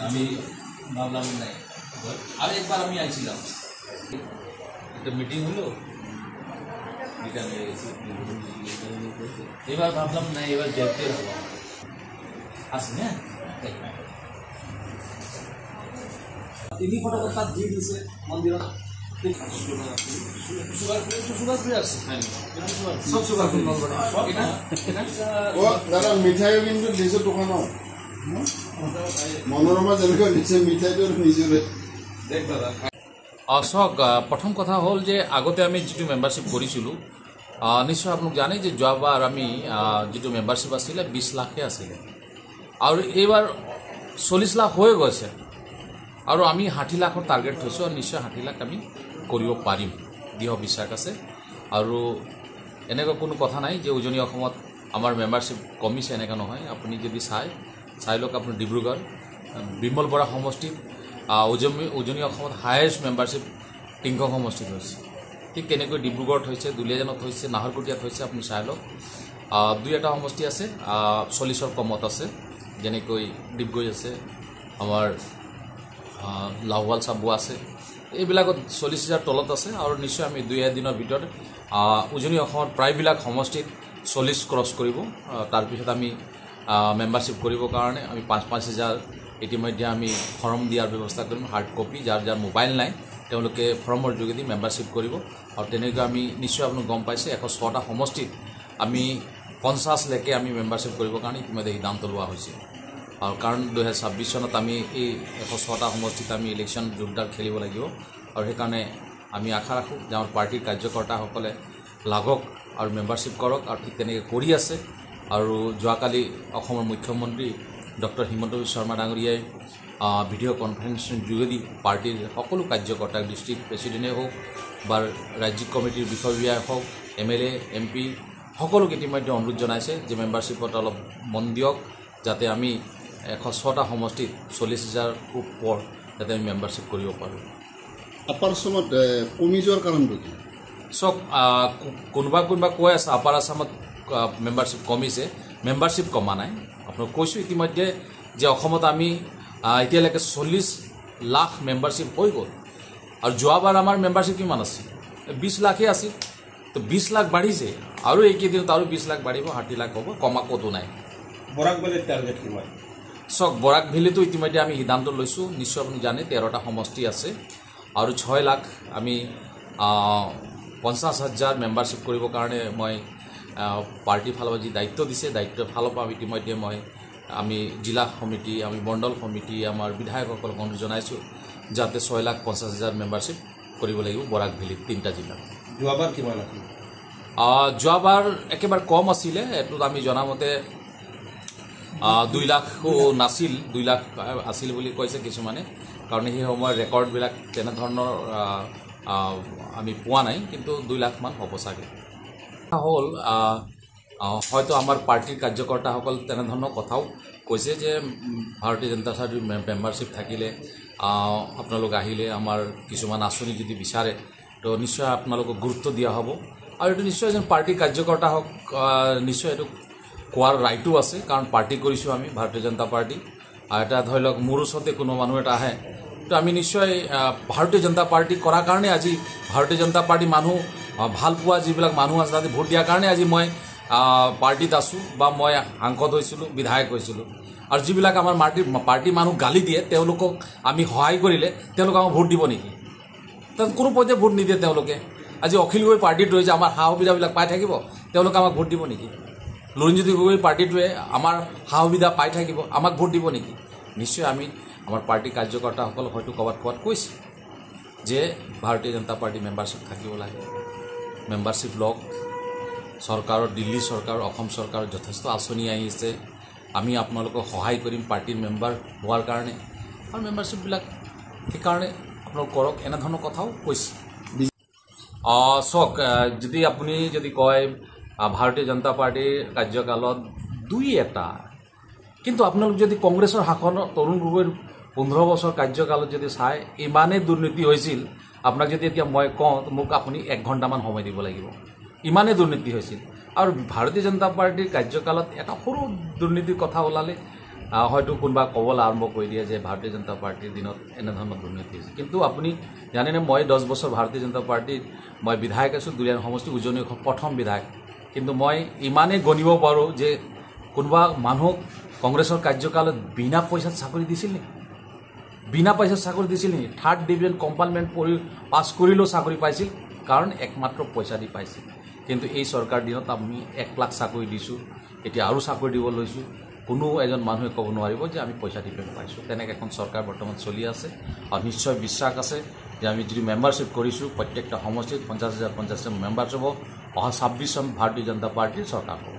আমি ভাবলাম আর একবার আমি আইছিলাম একটা মিটিং হলো এবার ভাবলাম না এবার যেতে হবো আসি হ্যাঁ তিনি ফটোটা তার দিয়ে দিয়েছে মন্দিৰত মিঠাইও কিন্তু দিছে দোকানত মনোৰমা যেনেকৈ দিছে মিঠাইটো নিজৰে দেখ দাদা চাওক প্ৰথম কথা হ'ল যে আগতে আমি যিটো মেম্বাৰশ্বিপ কৰিছিলোঁ নিশ্চয় আপোনালোক জানে যে যোৱাবাৰ আমি যিটো মেম্বাৰশ্বিপ আছিলে 20 লাখহে আছিলে আৰু এইবাৰ 40 লাখ হৈ গৈছে আৰু আমি 60 লাখৰ টাৰ্গেট থৈছোঁ আৰু নিশ্চয় 60 লাখ আমি কৰিব পাৰিম দৃঢ় বিশ্বাস আছে আৰু এনেকুৱা কোনো কথা নাই যে উজনি অসমত আমাৰ মেম্বাৰশ্বিপ কমিছে এনেকুৱা নহয় আপুনি যদি চাই লওক আপুনি ডিব্ৰুগড় বিমল বৰা সমষ্টিত উজনি অসমত হায়েষ্ট মেম্বাৰশ্বিপ টিংখং সমষ্টিত হৈছে ঠিক তেনেকৈ ডিব্ৰুগড়ত হৈছে দুলীয়াজানত হৈছে নাহৰকটীয়াত হৈছে আপুনি চাই লওক দুই এটা সমষ্টি আছে 40ৰ কমত আছে যেনেকৈ ডিব্ৰুগড় আছে আমাৰ লাহোৱাল চাবুৱা আছে এইবিলাকত 40,000 তলত আছে আৰু নিশ্চয় আমি 2 দিনৰ ভিতৰত উজনি অসমৰ প্ৰায়বিলাক সমষ্টিত 40 ক্ৰছ কৰিব তাৰপিছত আমি মেম্বাৰশ্বিপ কৰিবৰ কাৰণে আমি 5,000 ইতিমধ্যে আমি ফৰ্ম দিয়াৰ ব্যৱস্থা কৰিম হাৰ্ড কপি যাৰ মোবাইল নাই তেওঁলোকে ফৰ্মৰ যোগেদি মেম্বাৰশ্বিপ কৰিব আৰু তেনেকৈ আমি নিশ্চয় আপোনালোক গম পাইছে 106টা সমষ্টিত আমি 50 লৈকে আমি মেম্বাৰশ্বিপ কৰিবৰ কাৰণে ইতিমধ্যে সিদ্ধান্ত লোৱা হৈছে আৰু কাৰণ 2026 চনত আমি এই 106টা সমষ্টিত আমি ইলেকশ্যন যোগদান খেলিব লাগিব আৰু সেইকাৰণে আমি আশা ৰাখোঁ যে আমাৰ পাৰ্টিৰ কাৰ্যকৰ্তাসকলে লাগক আৰু মেম্বাৰশ্বিপ কৰক আৰু ঠিক তেনেকৈ কৰি আছে আৰু যোৱাকালি অসমৰ মুখ্যমন্ত্ৰী ডক্টৰ হিমন্ত বিশ্ব শৰ্মা ডাঙৰীয়াই ভিডিঅ' কনফাৰেন্সৰ যোগেদি পাৰ্টিৰ সকলো কাৰ্যকৰ্তাক ডিষ্ট্ৰিক্ট প্ৰেচিডেণ্টেই হওক বা ৰাজ্যিক কমিটিৰ বিষয়বিয়াই হওক MLA MP সকলোকে ইতিমধ্যে অনুৰোধ জনাইছে যে মেম্বাৰশ্বিপত অলপ মন দিয়ক যাতে আমি 106টা সমষ্টিত 40,000 ওপৰ যাতে আমি মেম্বাৰশ্বিপ কৰিব পাৰোঁ আপাৰ আসামত কমি যোৱাৰ কাৰণটো কি চাওক কোনোবা কৈ আছে আপাৰ আসামত মেম্বাৰশ্বিপ কমিছে মেম্বাৰশ্বিপ কমা নাই আপোনাক কৈছোঁ ইতিমধ্যে যে অসমত আমি এতিয়ালৈকে 40 লাখ মেম্বাৰশ্বিপ হৈ গ'ল আৰু যোৱাবাৰ আমাৰ মেম্বাৰশ্বিপ কিমান আছিল 20 লাখহে আছিল তো 20 লাখ বাঢ়িছে আৰু এইকেইদিনত আৰু 20 লাখ বাঢ়িব 60 লাখ হ'ব কমা ক'তো নাই বৰাক ভেলীৰ টাৰ্গেট কিমান চাওক বৰাক ভেলীটো ইতিমধ্যে আমি সিদ্ধান্ত লৈছোঁ নিশ্চয় আপুনি জানে 13টা সমষ্টি আছে আৰু 6 লাখ আমি 50,000 মেম্বাৰশ্বিপ কৰিবৰ কাৰণে মই পাৰ্টিৰ ফালৰ পৰা যি দায়িত্ব দিছে দায়িত্বৰ ফালৰ পৰা ইতিমধ্যে আমি জিলা সমিতি আমি মণ্ডল সমিতি আমাৰ বিধায়কসকলক অনুৰোধ জনাইছোঁ যাতে 6,50,000 মেম্বাৰশ্বিপ কৰিব লাগিব বৰাক ভেলীত 3টা জিলাত যোৱাবাৰ কিমান আছিল যোৱাবাৰ একেবাৰে কম আছিলে এইটোত আমি জনামতে 2 লাখো নাছিল 2 লাখ আছিল বুলি কৈছে কিছুমানে কাৰণ সেই সময়ৰ ৰেকৰ্ডবিলাক তেনেধৰণৰ আমি পোৱা নাই কিন্তু 2 লাখ মান হ'ব চাগে হ'ল হয়তো আমাৰ পাৰ্টিৰ কাৰ্যকৰ্তাসকল তেনেধৰণৰ কথাও কৈছে যে ভাৰতীয় জনতা পাৰ্টিৰ মেম্বাৰশ্বিপ থাকিলে আপোনালোক আহিলে আমাৰ কিছুমান আঁচনি যদি বিচাৰে তো নিশ্চয় আপোনালোকক গুৰুত্ব দিয়া হ'ব আৰু এইটো নিশ্চয় এজন পাৰ্টিৰ কাৰ্যকৰ্তা হওক নিশ্চয় এইটো কোৱাৰ ৰাইটো আছে কাৰণ পাৰ্টি কৰিছোঁ আমি ভাৰতীয় জনতা পাৰ্টি আৰু এটা ধৰি লওক মোৰ ওচৰতে কোনো মানুহ এটা আহে তো আমি নিশ্চয় ভাৰতীয় জনতা পাৰ্টি কৰাৰ কাৰণে আজি ভাৰতীয় জনতা পাৰ্টি মানুহ ভাল পোৱা যিবিলাক মানুহ আছে তাতে ভোট দিয়াৰ কাৰণে আজি মই পাৰ্টিত আছোঁ বা মই সাংসদ হৈছিলোঁ বিধায়ক হৈছিলোঁ আৰু যিবিলাক আমাৰ পাৰ্টি মানুহ গালি দিয়ে তেওঁলোকক আমি সহায় কৰিলে তেওঁলোক আমাক ভোট দিব নেকি তাত কোনো পৰ্যায়ে ভোট নিদিয়ে তেওঁলোকে আজি অখিল গগৈ পাৰ্টিত ৰৈ যে আমাৰ সা সুবিধাবিলাক পাই থাকিব তেওঁলোকে আমাক ভোট দিব নেকি লুৰিণজ্যোতি গগৈ পাৰ্টিটোৱে আমাৰ সা সুবিধা পাই থাকিব আমাক ভোট দিব নেকি নিশ্চয় আমি আমাৰ পাৰ্টি কাৰ্যকৰ্তাসকল হয়তো ক'ৰবাত কৈছে যে ভাৰতীয় জনতা পাৰ্টি মেম্বাৰশ্বিপ থাকিব লাগে মেম্বাৰশ্বিপ লওক চৰকাৰৰ দিল্লী চৰকাৰ অসম চৰকাৰৰ যথেষ্ট আঁচনি আহিছে আমি আপোনালোকক সহায় কৰিম পাৰ্টিৰ মেম্বাৰ হোৱাৰ কাৰণে আৰু মেম্বাৰশ্বিপবিলাক সেইকাৰণে আপোনালোক কৰক এনেধৰণৰ কথাও কৈছে চাওক যদি আপুনি যদি কয় ভাৰতীয় জনতা পাৰ্টীৰ কাৰ্যকালত দুই এটা কিন্তু আপোনালোক যদি কংগ্ৰেছৰ শাসন তৰুণ গগৈৰ 15 বছৰ কাৰ্যকালত যদি চাই ইমানেই দুৰ্নীতি হৈছিল আপোনাক যদি এতিয়া মই কওঁ মোক আপুনি 1 ঘণ্টামান সময় দিব লাগিব ইমানেই দুৰ্নীতি হৈছিল আৰু ভাৰতীয় জনতা পাৰ্টীৰ কাৰ্যকালত এটা সৰু দুৰ্নীতিৰ কথা ওলালে হয়তো কোনোবা ক'বলৈ আৰম্ভ কৰি দিয়ে যে ভাৰতীয় জনতা পাৰ্টীৰ দিনত এনেধৰণৰ দুৰ্নীতি হৈছে কিন্তু আপুনি জানেনে মই 10 বছৰ ভাৰতীয় জনতা পাৰ্টীত মই বিধায়ক আছোঁ দুলীয়াজান সমষ্টি উজনি প্ৰথম বিধায়ক কিন্তু মই ইমানেই গণিব পাৰোঁ যে কোনোবা মানুহক কংগ্ৰেছৰ কাৰ্যকালত বিনা পইচাত চাকৰি দিছিল নেকি বিনা পইচাত চাকৰি দিছিল নেকি 3rd ডিভিজন কম্পাৰ্টমেণ্ট পঢ়ি পাছ কৰিলেও চাকৰি পাইছিল কাৰণ একমাত্ৰ পইচা দি পাইছিল কিন্তু এই চৰকাৰ দিনত আমি 1 লাখ চাকৰি দিছোঁ এতিয়া আৰু চাকৰি দিব লৈছোঁ কোনো এজন মানুহে ক'ব নোৱাৰিব যে আমি পইচা দি পাইছোঁ তেনেকৈ এখন চৰকাৰ বৰ্তমান চলি আছে আৰু নিশ্চয় বিশ্বাস আছে যে আমি যিটো মেম্বাৰশ্বিপ কৰিছোঁ প্ৰত্যেকটা সমষ্টিত 50,000 মেম্বাৰশ্বিপ হ'ব অহা 26 চন ভাৰতীয় জনতা পাৰ্টীৰ চৰকাৰ হ'ব